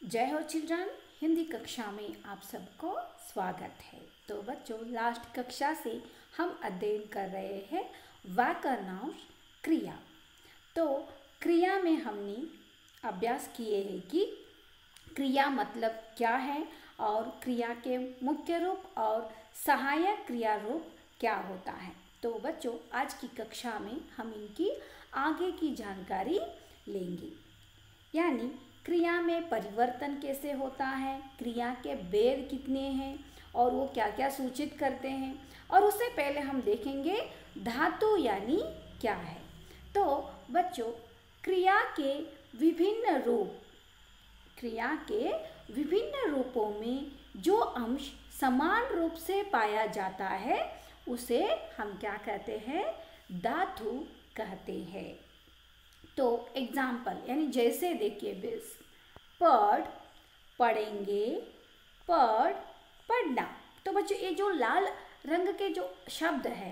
जय हो चिल्ड्रन। हिंदी कक्षा में आप सबको स्वागत है। तो बच्चों, लास्ट कक्षा से हम अध्ययन कर रहे हैं व्याकरणांश क्रिया। तो क्रिया में हमने अभ्यास किए हैं कि क्रिया मतलब क्या है और क्रिया के मुख्य रूप और सहायक क्रिया रूप क्या होता है। तो बच्चों, आज की कक्षा में हम इनकी आगे की जानकारी लेंगे, यानी क्रिया में परिवर्तन कैसे होता है, क्रिया के भेद कितने हैं और वो क्या क्या सूचित करते हैं। और उससे पहले हम देखेंगे धातु यानी क्या है। तो बच्चों, क्रिया के विभिन्न रूपों में जो अंश समान रूप से पाया जाता है उसे हम क्या कहते हैं, धातु कहते हैं। तो एग्जाम्पल यानी जैसे देखिए, बेस पढ़, पढ़ेंगे, पढ़, पढ़ना। तो बच्चों, ये जो लाल रंग के जो शब्द है,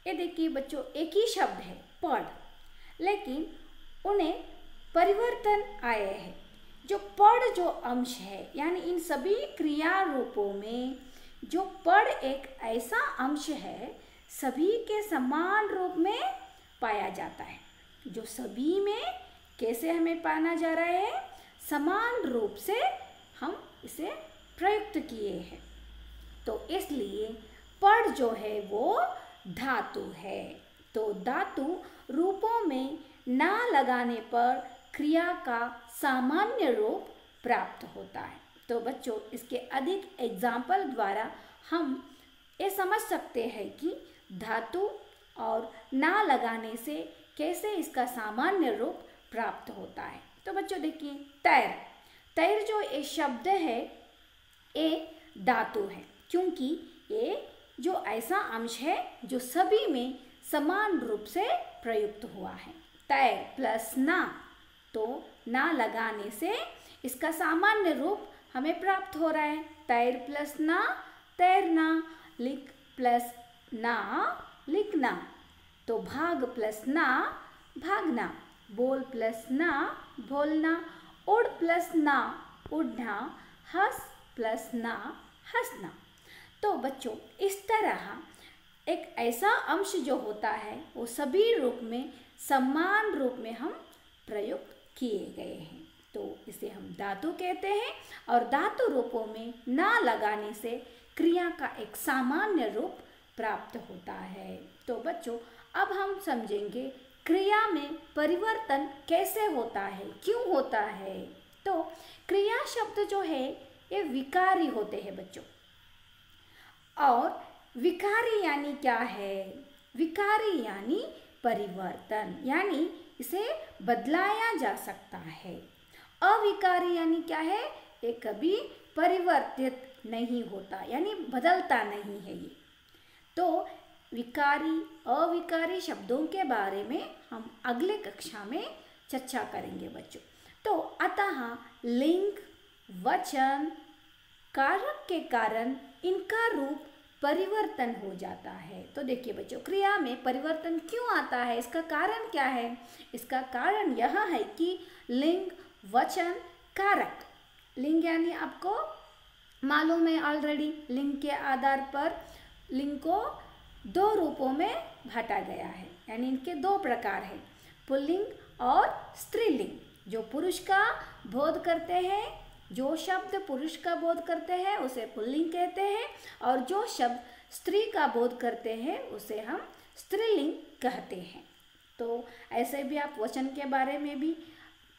ये देखिए बच्चों, एक ही शब्द है पढ़, लेकिन उन्हें परिवर्तन आए हैं। जो पढ़ जो अंश है, यानी इन सभी क्रिया रूपों में जो पढ़ एक ऐसा अंश है सभी के समान रूप में पाया जाता है। जो सभी में कैसे हमें पाना जा रहा है, समान रूप से हम इसे प्रयुक्त किए हैं। तो इसलिए पढ़ जो है वो धातु है। तो धातु रूपों में ना लगाने पर क्रिया का सामान्य रूप प्राप्त होता है। तो बच्चों, इसके अधिक एग्जाम्पल द्वारा हम ये समझ सकते हैं कि धातु और ना लगाने से कैसे इसका सामान्य रूप प्राप्त होता है। तो बच्चों देखिए, तैर, तैर जो ये शब्द है ये धातु है, क्योंकि ये जो ऐसा अंश है जो सभी में समान रूप से प्रयुक्त हुआ है। तैर प्लस ना, तो ना लगाने से इसका सामान्य रूप हमें प्राप्त हो रहा है। तैर प्लस ना, तैरना। लिख प्लस ना, लिखना। तो भाग प्लस ना, भागना। बोल प्लस ना, बोलना। उड़ प्लस ना, उड़ना। हंस प्लस ना, हंसना। तो बच्चों, इस तरह एक ऐसा अंश जो होता है वो सभी रूप में समान रूप में हम प्रयुक्त किए गए हैं। तो इसे हम धातु कहते हैं और धातु रूपों में ना लगाने से क्रिया का एक सामान्य रूप प्राप्त होता है। तो बच्चों, अब हम समझेंगे क्रिया में परिवर्तन कैसे होता है, क्यों होता है। तो क्रिया शब्द जो है ये विकारी होते हैं बच्चों। और विकारी यानी क्या है, विकारी यानी परिवर्तन, यानी इसे बदलाया जा सकता है। अविकारी यानी क्या है, ये कभी परिवर्तित नहीं होता, यानी बदलता नहीं है ये। तो विकारी अविकारी शब्दों के बारे में हम अगले कक्षा में चर्चा करेंगे बच्चों। तो अतः लिंग, वचन, कारक के कारण इनका रूप परिवर्तन हो जाता है। तो देखिए बच्चों, क्रिया में परिवर्तन क्यों आता है, इसका कारण क्या है। इसका कारण यह है कि लिंग, वचन, कारक। लिंग यानी आपको मालूम है ऑलरेडी, लिंग के आधार पर लिंग को दो रूपों में बांटा गया है, यानी इनके दो प्रकार हैं, पुल्लिंग और स्त्रीलिंग। जो पुरुष का बोध करते हैं, जो शब्द पुरुष का बोध करते हैं उसे पुल्लिंग कहते हैं, और जो शब्द स्त्री का बोध करते हैं उसे हम स्त्रीलिंग कहते हैं। तो ऐसे भी आप वचन के बारे में भी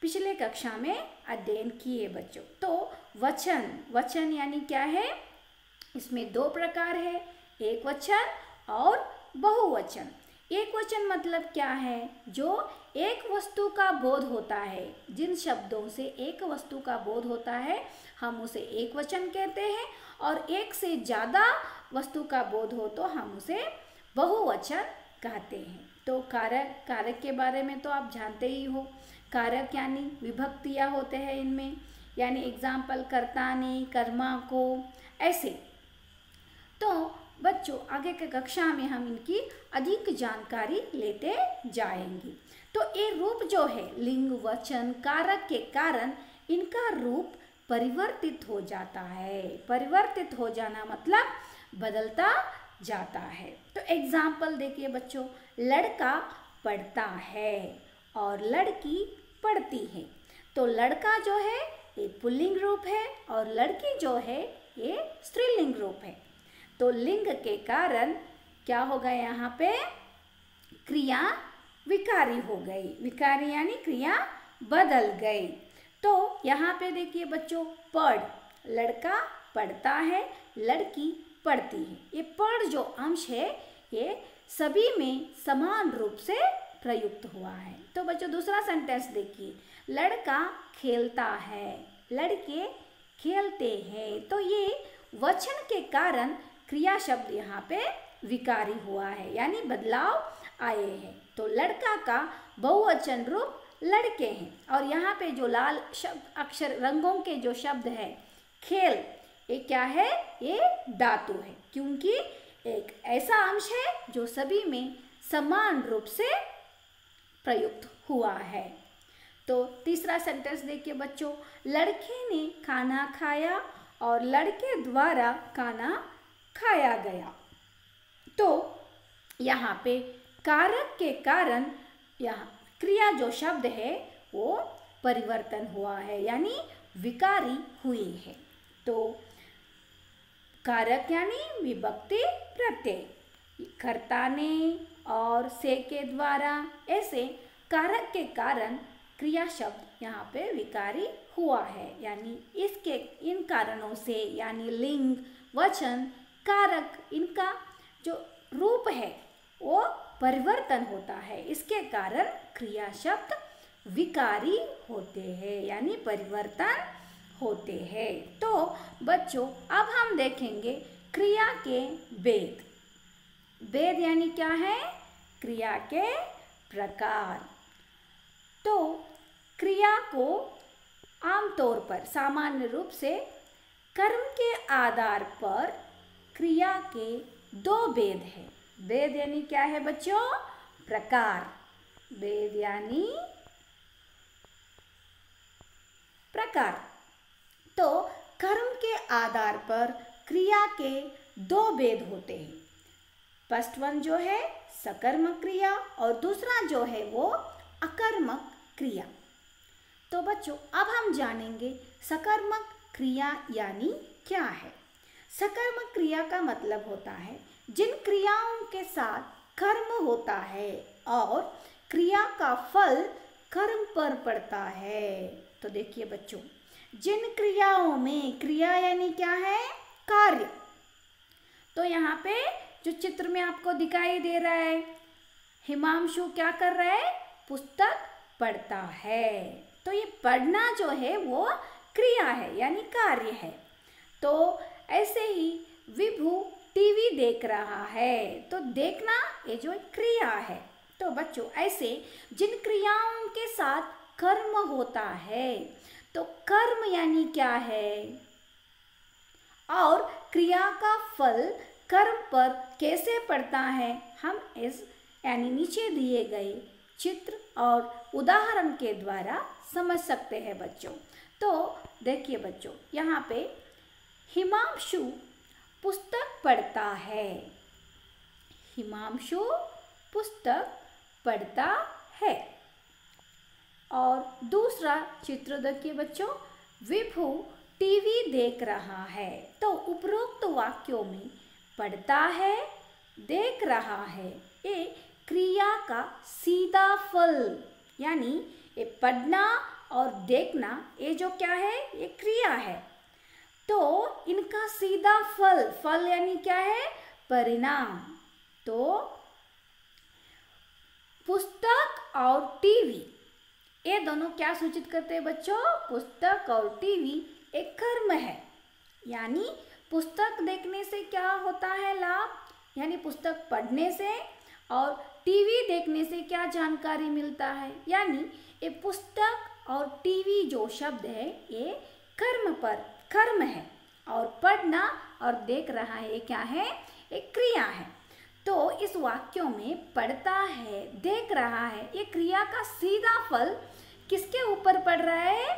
पिछले कक्षा में अध्ययन किए बच्चों। तो वचन, वचन यानी क्या है, इसमें दो प्रकार है, एक वचन और बहुवचन। एक वचन मतलब क्या है, जो एक वस्तु का बोध होता है, जिन शब्दों से एक वस्तु का बोध होता है हम उसे एक वचन कहते हैं, और एक से ज़्यादा वस्तु का बोध हो तो हम उसे बहुवचन कहते हैं। तो कारक, कारक के बारे में तो आप जानते ही हो। कारक यानी विभक्तियाँ होते हैं इनमें, यानी एग्जाम्पल कर्तानि, कर्मा को, ऐसे। तो बच्चों, आगे के कक्षा में हम इनकी अधिक जानकारी लेते जाएंगे। तो ये रूप जो है लिंग, वचन, कारक के कारण इनका रूप परिवर्तित हो जाता है। परिवर्तित हो जाना मतलब बदलता जाता है। तो एग्जाम्पल देखिए बच्चों, लड़का पढ़ता है और लड़की पढ़ती है। तो लड़का जो है ये पुल्लिंग रूप है और लड़की जो है ये स्त्रीलिंग रूप है। तो लिंग के कारण क्या हो गया, यहाँ पे क्रिया विकारी हो गई। विकारी यानी क्रिया बदल गई। तो यहाँ पे देखिए बच्चों, पढ़, लड़का पढ़ता है, लड़की पढ़ती है। ये पढ़ जो अंश है ये सभी में समान रूप से प्रयुक्त हुआ है। तो बच्चों दूसरा सेंटेंस देखिए, लड़का खेलता है, लड़के खेलते हैं। तो ये वचन के कारण क्रिया शब्द यहाँ पे विकारी हुआ है, यानी बदलाव आए हैं। तो लड़का का बहुवचन रूप लड़के हैं। और यहाँ पे जो लाल शब्द अक्षर रंगों के जो शब्द है खेल, ये क्या है, ये धातु है, क्योंकि एक ऐसा अंश है जो सभी में समान रूप से प्रयुक्त हुआ है। तो तीसरा सेंटेंस देखिए बच्चों, लड़के ने खाना खाया और लड़के द्वारा खाना खाया गया। तो यहाँ पे कारक के कारण यहाँ क्रिया जो शब्द है वो परिवर्तन हुआ है, यानी विकारी हुई है। तो कारक यानी विभक्ति प्रत्यय, कर्ता ने और से के द्वारा, ऐसे कारक के कारण क्रिया शब्द यहाँ पे विकारी हुआ है। यानी इसके इन कारणों से, यानी लिंग, वचन, कारक, इनका जो रूप है वो परिवर्तन होता है। इसके कारण क्रिया शब्द विकारी होते हैं, यानी परिवर्तन होते हैं। तो बच्चों अब हम देखेंगे क्रिया के भेद। भेद यानी क्या है, क्रिया के प्रकार। तो क्रिया को आमतौर पर सामान्य रूप से कर्म के आधार पर क्रिया के दो भेद हैं। भेद यानी क्या है बच्चों, प्रकार। भेद यानी प्रकार। तो कर्म के आधार पर क्रिया के दो भेद होते हैं। फर्स्ट वन जो है सकर्मक क्रिया और दूसरा जो है वो अकर्मक क्रिया। तो बच्चों अब हम जानेंगे सकर्मक क्रिया यानी क्या है। सकर्मक क्रिया का मतलब होता है जिन क्रियाओं के साथ कर्म होता है और क्रिया का फल कर्म पर पड़ता है। तो देखिए बच्चों, जिन क्रियाओं में, क्रिया यानी क्या है, कार्य। तो यहाँ पे जो चित्र में आपको दिखाई दे रहा है, हिमांशु क्या कर रहा है, पुस्तक पढ़ता है। तो ये पढ़ना जो है वो क्रिया है, यानी कार्य है। तो ऐसे ही विभु टीवी देख रहा है, तो देखना ये जो क्रिया है। तो बच्चों ऐसे जिन क्रियाओं के साथ कर्म होता है, तो कर्म यानी क्या है और क्रिया का फल कर्म पर कैसे पड़ता है, हम इस यानी नीचे दिए गए चित्र और उदाहरण के द्वारा समझ सकते हैं बच्चों। तो देखिए बच्चों, यहाँ पे हिमांशु पुस्तक पढ़ता है। हिमांशु पुस्तक पढ़ता है। और दूसरा चित्र देखिए बच्चों, विभु टीवी देख रहा है। तो उपरोक्त वाक्यों में पढ़ता है, देख रहा है, ये क्रिया का सीधा फल, यानी ये पढ़ना और देखना, ये जो क्या है, ये क्रिया है। तो इनका सीधा फल, फल यानी क्या है, परिणाम। तो पुस्तक और टीवी, ये दोनों क्या सूचित करते हैं बच्चों, पुस्तक और टीवी एक कर्म है। यानी पुस्तक देखने से क्या होता है लाभ, यानी पुस्तक पढ़ने से, और टीवी देखने से क्या जानकारी मिलता है, यानी ये पुस्तक और टीवी जो शब्द है ये कर्म पर कर्म है, और पढ़ना और देख रहा है ये क्या है, एक क्रिया है। तो इस वाक्यों में पढ़ता है, देख रहा है, ये क्रिया का सीधा फल किसके ऊपर पड़ रहा है,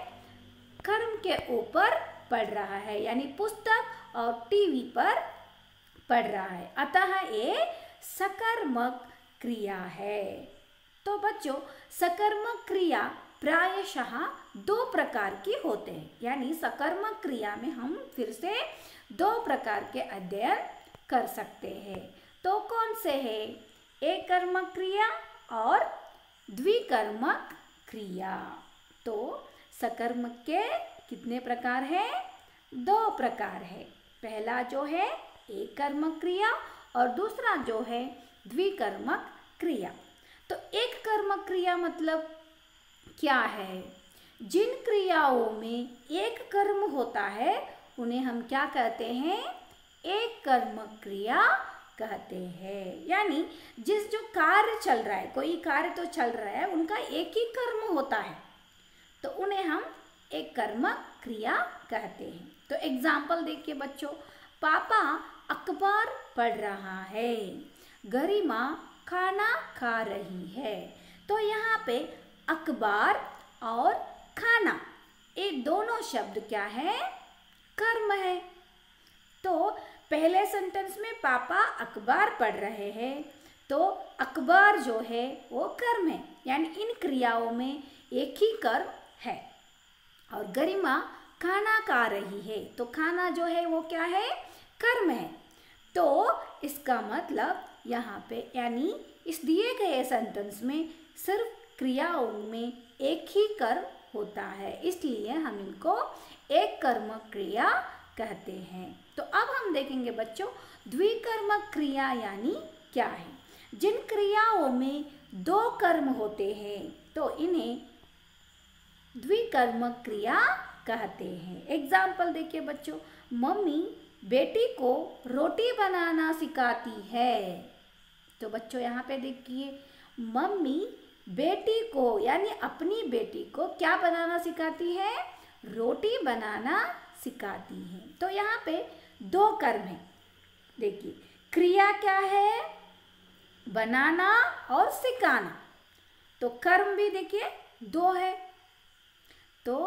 कर्म उनके ऊपर पढ़ रहा है, यानी पुस्तक और टीवी पर पढ़ रहा है, अतः ये सकर्मक क्रिया है। तो बच्चों, सकर्मक क्रिया प्रायशः दो प्रकार की होते हैं, यानी सकर्मक क्रिया में हम फिर से दो प्रकार के अध्ययन कर सकते हैं। तो कौन से है? एकर्मक क्रिया और द्विकर्मक क्रिया। तो सकर्मक के कितने प्रकार हैं? दो प्रकार है। पहला जो है एकर्मक क्रिया और दूसरा जो है द्विकर्मक क्रिया। तो एक कर्मक क्रिया मतलब क्या है? जिन क्रियाओं में एक कर्म होता है उन्हें हम क्या कहते हैं? एक कर्मक क्रिया कहते हैं। यानी जो कार्य चल रहा है, कोई कार्य तो चल रहा है, उनका एक ही कर्म होता है, तो उन्हें हम एक कर्मक क्रिया कहते हैं। तो एग्जाम्पल देखिए बच्चों, पापा अखबार पढ़ रहा है, गरिमा खाना खा रही है। तो यहाँ पे अखबार और खाना, ये दोनों शब्द क्या है? कर्म है। तो पहले सेंटेंस में पापा अखबार पढ़ रहे हैं, तो अखबार जो है वो कर्म है, यानी इन क्रियाओं में एक ही कर्म है। और गरिमा खाना खा रही है, तो खाना जो है वो क्या है? कर्म है। तो इसका मतलब यहाँ पे, यानी इस दिए गए सेंटेंस में सिर्फ क्रियाओं में एक ही कर्म होता है, इसलिए हम इनको एक कर्मक क्रिया कहते हैं। तो अब हम देखेंगे बच्चों, द्विकर्मक क्रिया यानी क्या है? जिन क्रियाओं में दो कर्म होते हैं तो इन्हें द्विकर्मक क्रिया कहते हैं। एग्जाम्पल देखिए बच्चों, मम्मी बेटी को रोटी बनाना सिखाती है। तो बच्चों यहाँ पे देखिए, मम्मी बेटी को यानी अपनी बेटी को क्या बनाना सिखाती है? रोटी बनाना सिखाती है। तो यहाँ पे दो कर्म है। देखिए क्रिया क्या है? बनाना और सिखाना। तो कर्म भी देखिए दो है। तो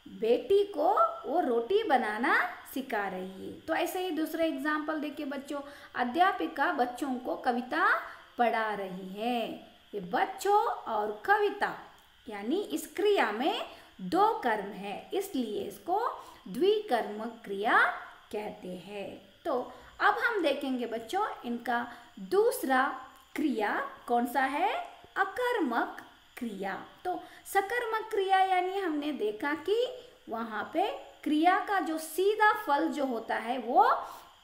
बेटी को वो रोटी बनाना सिखा रही है। तो ऐसे ही दूसरे एग्जाम्पल देखिए बच्चों, अध्यापिका बच्चों को कविता पढ़ा रही है। ये बच्चों और कविता यानी इस क्रिया में दो कर्म है, इसलिए इसको द्विकर्मक क्रिया कहते हैं। तो अब हम देखेंगे बच्चों इनका दूसरा क्रिया कौन सा है? अकर्मक क्रिया। तो सकर्मक क्रिया यानी हमने देखा कि वहाँ पे क्रिया का जो सीधा फल जो होता है वो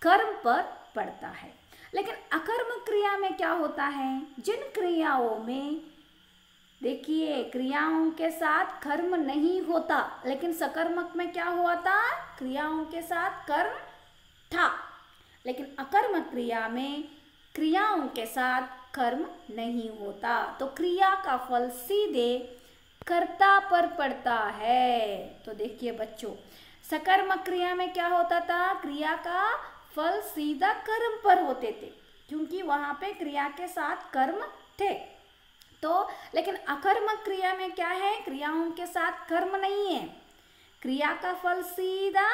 कर्म पर पड़ता है। लेकिन अकर्मक क्रिया में क्या होता है? जिन क्रियाओं में देखिए क्रियाओं के साथ कर्म नहीं होता, लेकिन सकर्मक में क्या हुआ था? क्रियाओं के साथ कर्म था। लेकिन अकर्मक क्रिया में क्रियाओं के साथ कर्म नहीं होता, तो क्रिया का फल सीधे कर्ता पर पड़ता है। तो देखिए बच्चों, सकर्मक क्रिया में क्या होता था? क्रिया का फल सीधा कर्म पर होते थे, क्योंकि वहाँ पे क्रिया के साथ कर्म थे। तो लेकिन अकर्मक क्रिया में क्या है? क्रियाओं के साथ कर्म नहीं है, क्रिया का फल सीधा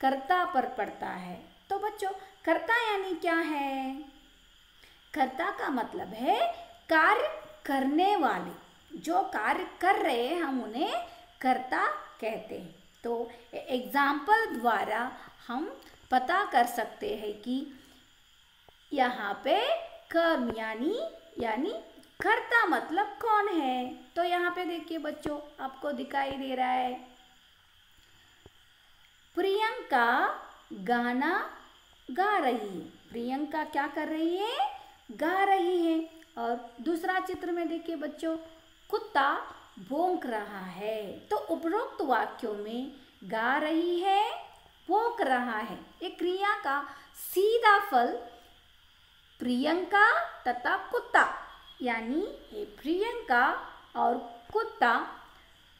कर्ता पर पड़ता है। तो बच्चों कर्ता यानी क्या है? कर्ता का मतलब है कार्य करने वाले, जो कार्य कर रहे हैं हम उन्हें कर्ता कहते हैं। तो एग्जाम्पल द्वारा हम पता कर सकते हैं कि यहाँ पे कर्म यानी कर्ता मतलब कौन है। तो यहाँ पे देखिए बच्चों, आपको दिखाई दे रहा है प्रियंका गाना गा रही है। प्रियंका क्या कर रही है? गा रही है। और दूसरा चित्र में देखिए बच्चों, कुत्ता भौंक रहा है। तो उपरोक्त वाक्यों में गा रही है, भौंक रहा है, ये क्रिया का सीधा फल प्रियंका तथा कुत्ता, यानी ये प्रियंका और कुत्ता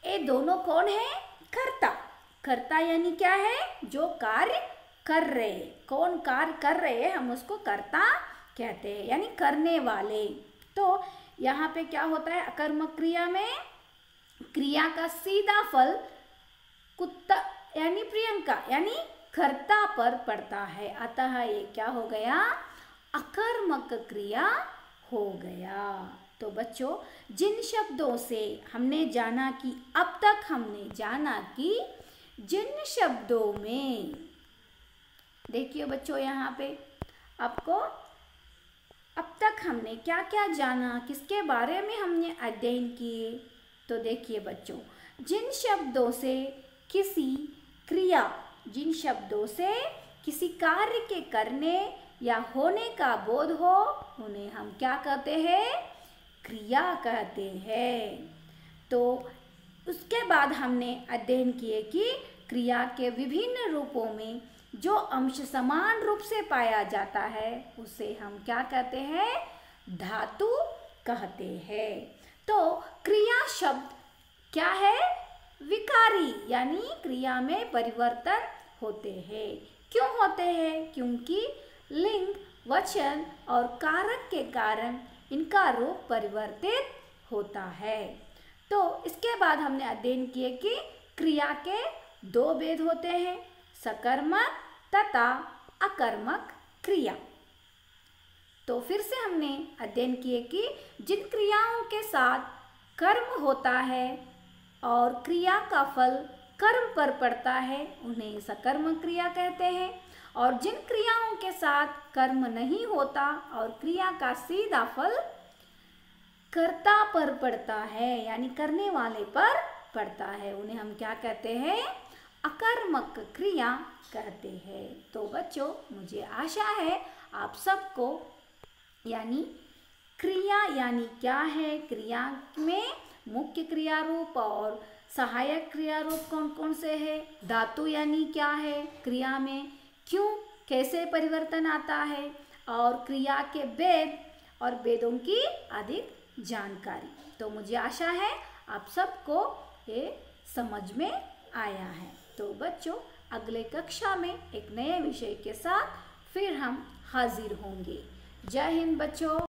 ये दोनों कौन है? कर्ता। कर्ता यानी क्या है? जो कार्य कर रहे, कौन कार्य कर रहे हैं हम उसको कर्ता कहते हैं, यानी करने वाले। तो यहाँ पे क्या होता है? अकर्मक क्रिया में क्रिया का सीधा फल कुत्ता यानी प्रियंका यानी कर्ता पर पड़ता है, अतः ये क्या हो गया, अकर्मक क्रिया हो गया। तो बच्चों, जिन शब्दों से हमने जाना कि अब तक हमने जाना कि जिन शब्दों में, देखिए बच्चों यहाँ पे आपको अब तक हमने क्या क्या जाना, किसके बारे में हमने अध्ययन किए। तो देखिए बच्चों, जिन शब्दों से किसी क्रिया, जिन शब्दों से किसी कार्य के करने या होने का बोध हो, उन्हें हम क्या कहते हैं, क्रिया कहते हैं। तो उसके बाद हमने अध्ययन किए कि क्रिया के विभिन्न रूपों में जो अंश समान रूप से पाया जाता है उसे हम क्या कहते हैं, धातु कहते हैं। तो क्रिया शब्द क्या है, विकारी, यानी क्रिया में परिवर्तन होते हैं। क्यों होते हैं, क्योंकि लिंग, वचन और कारक के कारण इनका रूप परिवर्तित होता है। तो इसके बाद हमने अध्ययन किए कि क्रिया के दो भेद होते हैं, सकर्मक तथा अकर्मक क्रिया। तो फिर से हमने अध्ययन किए कि जिन क्रियाओं के साथ कर्म होता है और क्रिया का फल कर्म पर पड़ता है उन्हें सकर्मक क्रिया कहते हैं, और जिन क्रियाओं के साथ कर्म नहीं होता और क्रिया का सीधा फल कर्ता पर पड़ता है यानी करने वाले पर पड़ता है उन्हें हम क्या कहते हैं, अकर्मक क्रिया कहते हैं। तो बच्चों, मुझे आशा है आप सबको यानी क्रिया यानी क्या है, क्रिया में मुख्य क्रिया रूप और सहायक क्रिया रूप कौन कौन से है, धातु यानी क्या है, क्रिया में क्यों कैसे परिवर्तन आता है, और क्रिया के भेद और भेदों की अधिक जानकारी। तो मुझे आशा है आप सबको ये समझ में आया है। तो बच्चों, अगले कक्षा में एक नए विषय के साथ फिर हम हाजिर होंगे। जय हिंद बच्चों।